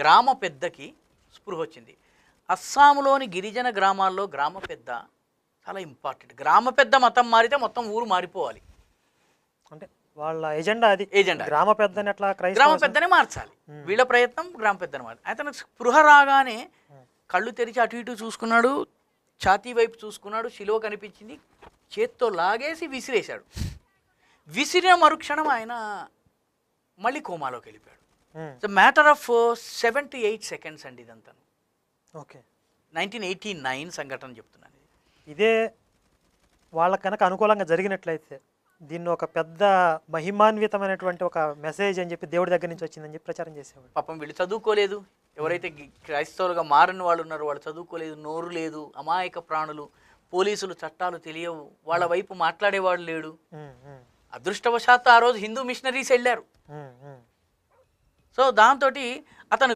గ్రామ పెద్దకి స్పృహ వచ్చింది. అస్సాంలోని గిరిజన గ్రామాల్లో గ్రామ పెద్ద చాలా ఇంపార్టెంట్. గ్రామ పెద్ద మతం మారితే మొత్తం ఊరు మారిపోవాలి. అంటే వాళ్ళ ఎజెండా అది. ఏజెండా గ్రామ పెద్దని ఎట్లా గ్రామ క్రైస్తవ పెద్దనే మార్చాలి. వీళ్ళ ప్రయత్నం గ్రామ పెద్దనే మార్చాలి. అయితే స్పృహ రాగానే కళ్ళు తెరిచి అటు ఇటు చూసుకున్నాడు, ఛాతీ వైపు చూసుకున్నాడు, శిలువ కనిపించింది, చేత్తో లాగేసి విసిరేశాడు. విసిరిన మరుక్షణం ఆయన మళ్ళీ కోమాలోకి వెళ్ళిపోయాడు. The matter of 7 to 8 seconds అండి ఇదంతా. ఓకే. 1989 సంఘటన చెప్తున్నాను. ఇదే వాళ్ళకి కనుక అనుకూలంగా జరిగినట్లయితే దీన్ని ఒక పెద్ద మహిమాన్వితమైనటువంటి ఒక మెసేజ్ అని చెప్పి దేవుడి దగ్గర నుంచి వచ్చిందని చెప్పి ప్రచారం చేసేవాడు. పాపం వీళ్ళు చదువుకోలేదు. ఎవరైతే క్రైస్తవులుగా మారిన వాళ్ళు ఉన్నారో వాళ్ళు చదువుకోలేదు, నోరు లేదు, అమాయక ప్రాణులు, పోలీసులు చట్టాలు తెలియవు, వాళ్ళ వైపు మాట్లాడేవాడు లేడు. అదృష్టవశాత్తు ఆ రోజు హిందూ మిషనరీస్ వెళ్ళారు. సో దాంతో అతను